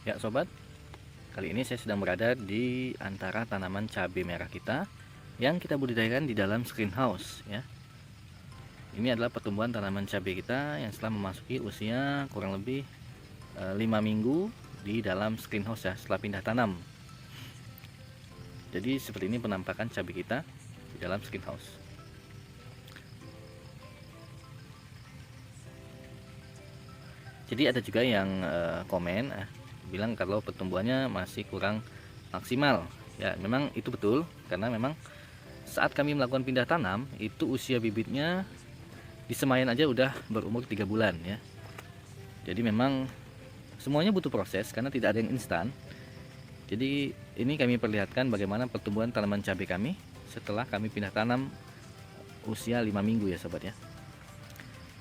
Ya sobat, kali ini saya sedang berada di antara tanaman cabai merah kita yang kita budidayakan di dalam greenhouse ya. Ini adalah pertumbuhan tanaman cabai kita yang setelah memasuki usia kurang lebih 5 minggu di dalam greenhouse ya, setelah pindah tanam. Jadi seperti ini penampakan cabai kita di dalam greenhouse. Jadi ada juga yang komen bilang kalau pertumbuhannya masih kurang maksimal. Ya, memang itu betul karena memang saat kami melakukan pindah tanam itu usia bibitnya di Semayan aja udah berumur 3 bulan ya. Jadi memang semuanya butuh proses karena tidak ada yang instan. Jadi ini kami perlihatkan bagaimana pertumbuhan tanaman cabai kami setelah kami pindah tanam usia 5 minggu ya sobat ya.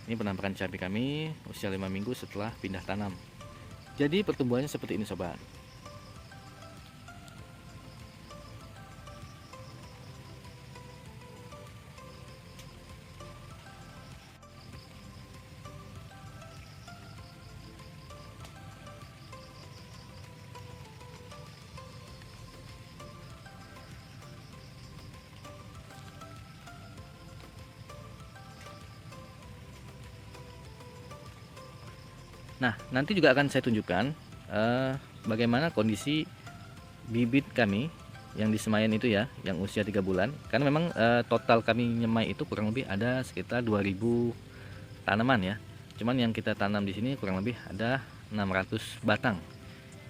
Ini penampakan cabai kami usia 5 minggu setelah pindah tanam. Jadi pertumbuhannya seperti ini sobat. Nah, nanti juga akan saya tunjukkan bagaimana kondisi bibit kami yang di Semayan itu ya, yang usia 3 bulan. Karena memang total kami nyemai itu kurang lebih ada sekitar 2000 tanaman ya. Cuman yang kita tanam di sini kurang lebih ada 600 batang.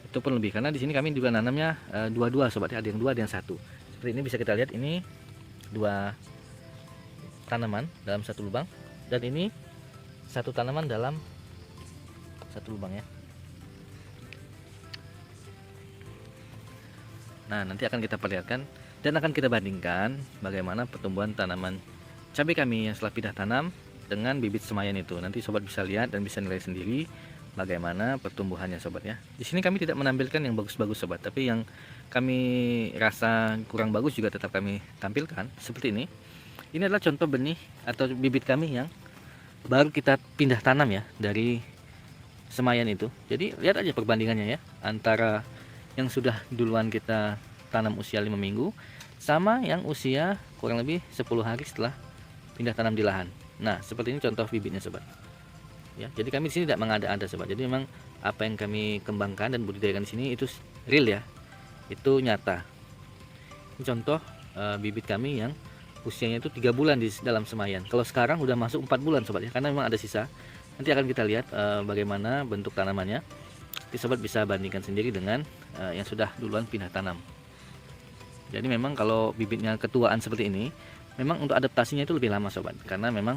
Itu pun lebih karena di sini kami juga nanamnya dua-dua sobat ya, ada yang dua, ada yang satu. Seperti ini bisa kita lihat, ini dua tanaman dalam satu lubang dan ini satu tanaman dalam satu lubang ya. Nah, nanti akan kita perlihatkan dan akan kita bandingkan bagaimana pertumbuhan tanaman cabai kami yang setelah pindah tanam dengan bibit Semayan itu. Nanti sobat bisa lihat dan bisa nilai sendiri bagaimana pertumbuhannya sobat ya. Di sini kami tidak menampilkan yang bagus-bagus sobat, tapi yang kami rasa kurang bagus juga tetap kami tampilkan seperti ini. Ini adalah contoh benih atau bibit kami yang baru kita pindah tanam ya dari Semayan itu. Jadi lihat aja perbandingannya ya, antara yang sudah duluan kita tanam usia 5 minggu sama yang usia kurang lebih 10 hari setelah pindah tanam di lahan. Nah, seperti ini contoh bibitnya sobat. Ya, jadi kami di sini tidak mengada-ada sobat. Jadi memang apa yang kami kembangkan dan budidayakan di sini itu real ya. Itu nyata. Ini contoh bibit kami yang usianya itu 3 bulan di dalam Semayan. Kalau sekarang udah masuk 4 bulan sobat ya, karena memang ada sisa. Nanti akan kita lihat bagaimana bentuk tanamannya. Jadi sobat bisa bandingkan sendiri dengan yang sudah duluan pindah tanam. Jadi memang kalau bibitnya ketuaan seperti ini, memang untuk adaptasinya itu lebih lama sobat, karena memang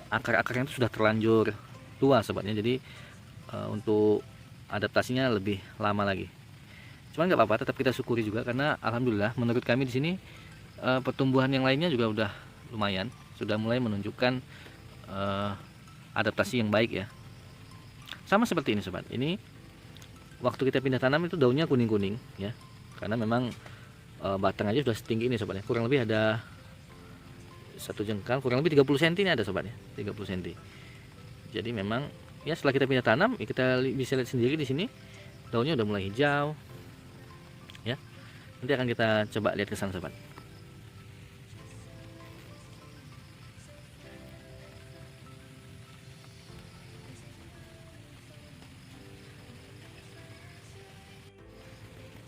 akar-akarnya itu sudah terlanjur tua sobatnya. Jadi untuk adaptasinya lebih lama lagi. Cuman nggak apa-apa, tetap kita syukuri juga karena alhamdulillah menurut kami di sini pertumbuhan yang lainnya juga udah lumayan, sudah mulai menunjukkan adaptasi yang baik ya. Sama seperti ini sobat, ini waktu kita pindah tanam itu daunnya kuning-kuning ya, karena memang batang aja sudah setinggi ini sobat ya, kurang lebih ada satu jengkal, kurang lebih 30 cm ini ada sobat ya, 30 cm. Jadi memang ya setelah kita pindah tanam ya, kita bisa lihat sendiri di sini daunnya udah mulai hijau ya. Nanti akan kita coba lihat ke sana sobat.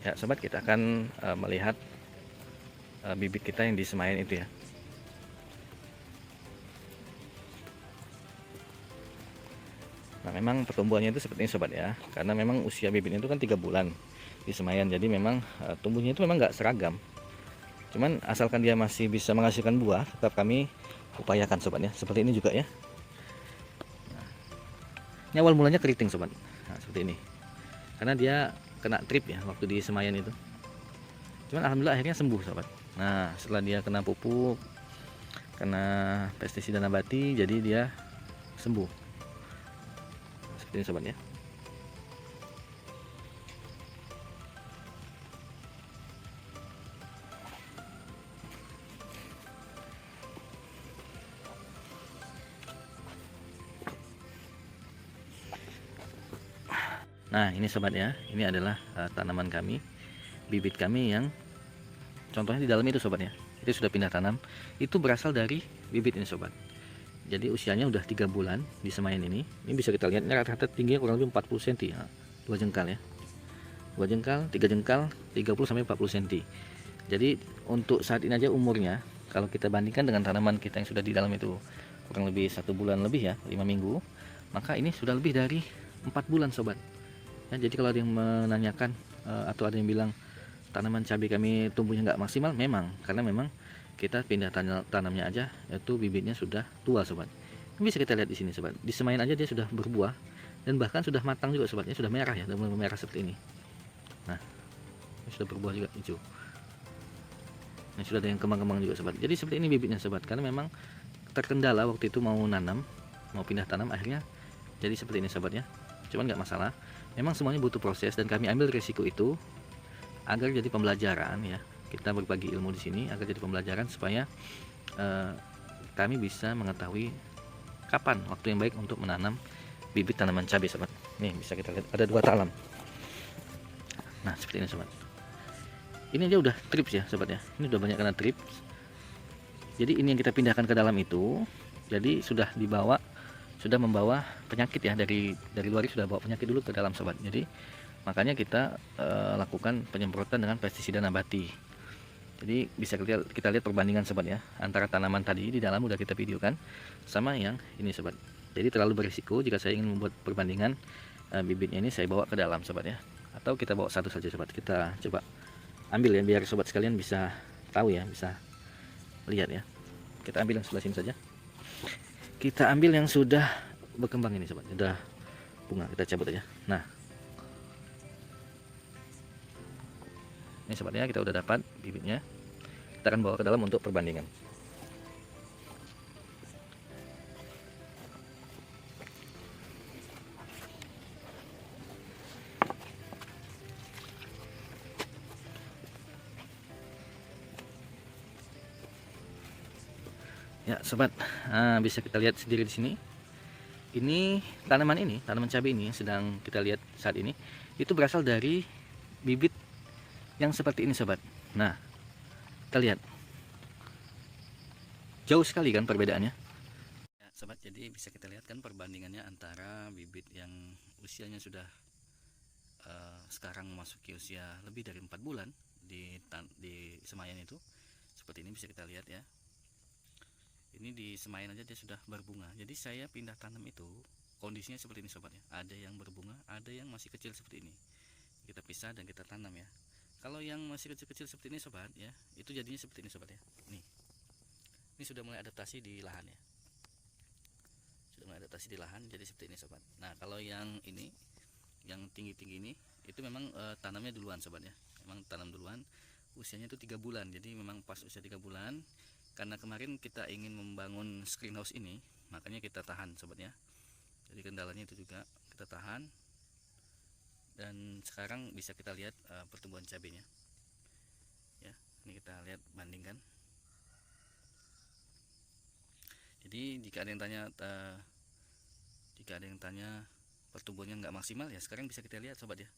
Ya sobat, kita akan melihat bibit kita yang di Semayan itu ya. Nah, memang pertumbuhannya itu seperti ini sobat ya, karena memang usia bibitnya itu kan 3 bulan di Semayan. Jadi memang tumbuhnya itu memang nggak seragam. Cuman asalkan dia masih bisa menghasilkan buah, tetap kami upayakan sobat ya. Seperti ini juga ya. Nah, ini awal mulanya keriting sobat. Nah, seperti ini. Karena dia kena trip ya waktu di Semayan itu. Cuman alhamdulillah akhirnya sembuh sobat. Nah, setelah dia kena pupuk, kena pestisida nabati, jadi dia sembuh. Seperti ini sobat ya. Nah ini sobat ya, ini adalah tanaman kami, bibit kami yang contohnya di dalam itu sobat ya, itu sudah pindah tanam, itu berasal dari bibit ini sobat. Jadi usianya udah 3 bulan di Semayan ini bisa kita lihat ini rata-rata tingginya kurang lebih 40 cm ya, 2 jengkal ya, 2 jengkal, 3 jengkal, 30 sampai 40 cm. Jadi untuk saat ini aja umurnya, kalau kita bandingkan dengan tanaman kita yang sudah di dalam itu kurang lebih 1 bulan lebih ya, 5 minggu, maka ini sudah lebih dari 4 bulan sobat ya. Jadi kalau ada yang menanyakan atau ada yang bilang tanaman cabai kami tumbuhnya nggak maksimal, memang karena memang kita pindah tanamnya aja, yaitu bibitnya sudah tua sobat. Ini bisa kita lihat di sini sobat, di Semayan aja dia sudah berbuah dan bahkan sudah matang juga sobatnya, sudah merah ya, sudah merah seperti ini. Nah ini sudah berbuah juga hijau. Nah, sudah ada yang kembang-kembang juga sobat. Jadi seperti ini bibitnya sobat, karena memang terkendala waktu itu mau nanam, mau pindah tanam, akhirnya jadi seperti ini sobat ya. Cuman nggak masalah, memang semuanya butuh proses dan kami ambil resiko itu agar jadi pembelajaran ya. Kita berbagi ilmu di sini agar jadi pembelajaran supaya kami bisa mengetahui kapan waktu yang baik untuk menanam bibit tanaman cabai sobat. Nih bisa kita lihat ada 2 talam. Nah seperti ini sobat. Ini aja udah trips ya sobat ya. Ini udah banyak kena trips. Jadi ini yang kita pindahkan ke dalam itu, jadi sudah membawa penyakit ya, dari luar sudah bawa penyakit dulu ke dalam sobat. Jadi makanya kita lakukan penyemprotan dengan pestisida nabati. Jadi bisa kita lihat perbandingan sobat ya, antara tanaman tadi di dalam udah kita videokan sama yang ini sobat. Jadi terlalu berisiko jika saya ingin membuat perbandingan bibitnya ini saya bawa ke dalam sobat ya, atau kita bawa satu saja sobat. Kita coba ambil ya biar sobat sekalian bisa tahu ya, bisa lihat ya. Kita ambil yang sebelah sini saja. Kita ambil yang sudah berkembang ini sobat, sudah bunga, kita cabut aja. Nah ini sobatnya kita udah dapat bibitnya, kita akan bawa ke dalam untuk perbandingan. Ya sobat, nah, bisa kita lihat sendiri di sini. Ini tanaman cabai ini yang sedang kita lihat saat ini, itu berasal dari bibit yang seperti ini sobat. Nah kita lihat jauh sekali kan perbedaannya ya, sobat. Jadi bisa kita lihat kan perbandingannya antara bibit yang usianya sudah sekarang memasuki usia lebih dari 4 bulan di Semayan itu seperti ini. Bisa kita lihat ya, ini di Semayan aja dia sudah berbunga. Jadi saya pindah tanam itu kondisinya seperti ini sobat ya, ada yang berbunga, ada yang masih kecil seperti ini. Kita pisah dan kita tanam ya. Kalau yang masih kecil-kecil seperti ini sobat ya, itu jadinya seperti ini sobat ya. Nih, ini sudah mulai adaptasi di lahan ya, sudah mulai adaptasi di lahan, jadi seperti ini sobat. Nah kalau yang ini, yang tinggi-tinggi ini, itu memang tanamnya duluan sobat ya, memang tanam duluan, usianya itu 3 bulan. Jadi memang pas usia 3 bulan, karena kemarin kita ingin membangun greenhouse ini, makanya kita tahan sobat ya. Jadi kendalanya itu juga kita tahan. Dan sekarang bisa kita lihat pertumbuhan cabenya ya. Ini kita lihat bandingkan. Jadi jika ada yang tanya pertumbuhannya nggak maksimal ya, sekarang bisa kita lihat sobat ya.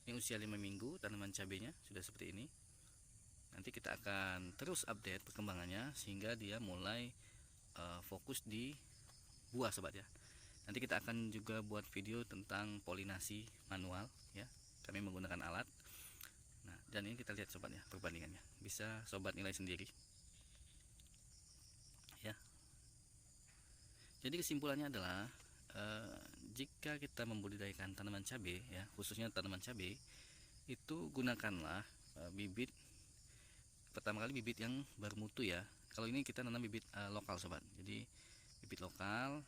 Ini usia 5 minggu tanaman cabenya sudah seperti ini. Nanti kita akan terus update perkembangannya sehingga dia mulai fokus di buah sobat ya. Nanti kita akan juga buat video tentang polinasi manual ya, kami menggunakan alat. Nah dan ini kita lihat sobat ya perbandingannya, bisa sobat nilai sendiri ya. Jadi kesimpulannya adalah jika kita membudidayakan tanaman cabai ya, khususnya tanaman cabai, itu gunakanlah bibit, pertama kali bibit yang bermutu ya. Kalau ini kita nanam bibit lokal sobat, jadi bibit lokal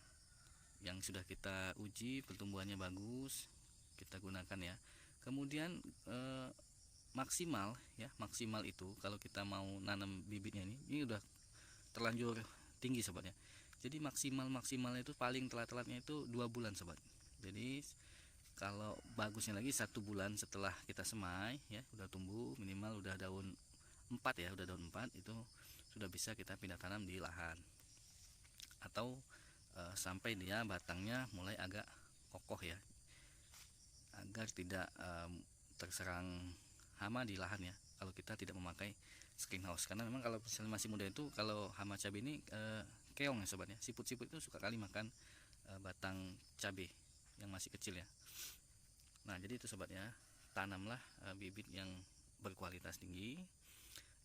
yang sudah kita uji pertumbuhannya bagus, kita gunakan ya. Kemudian maksimal ya, maksimal itu kalau kita mau nanam bibitnya ini udah terlanjur tinggi sobat ya. Jadi maksimalnya itu paling telatnya itu 2 bulan sobat. Jadi kalau bagusnya lagi 1 bulan setelah kita semai ya, udah tumbuh, minimal udah daun 4 ya, udah daun 4 itu sudah bisa kita pindah tanam di lahan, atau sampai dia batangnya mulai agak kokoh ya, agar tidak terserang hama di lahan ya, kalau kita tidak memakai greenhouse. Karena memang kalau misalnya masih muda itu, kalau hama cabai ini keong ya sobat ya, siput-siput itu suka kali makan batang cabai yang masih kecil ya. Nah jadi itu sobat ya, tanamlah bibit yang berkualitas tinggi,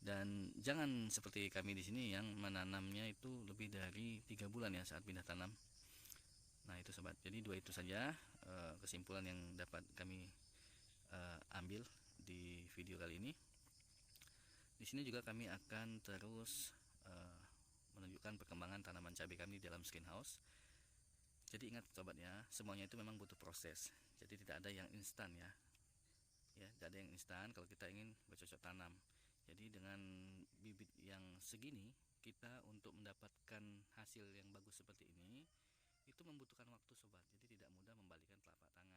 dan jangan seperti kami di sini yang menanamnya itu lebih dari 3 bulan ya saat pindah tanam. Nah itu sobat, jadi dua itu saja kesimpulan yang dapat kami ambil di video kali ini. Di sini juga kami akan terus menunjukkan perkembangan tanaman cabai kami di dalam greenhouse. Jadi ingat sobat ya, semuanya itu memang butuh proses. Jadi tidak ada yang instan ya. Ya, tidak ada yang instan kalau kita ingin bercocok tanam. Jadi dengan bibit yang segini, kita untuk mendapatkan hasil yang bagus seperti ini itu membutuhkan waktu sobat. Jadi tidak mudah membalikan telapak tangan.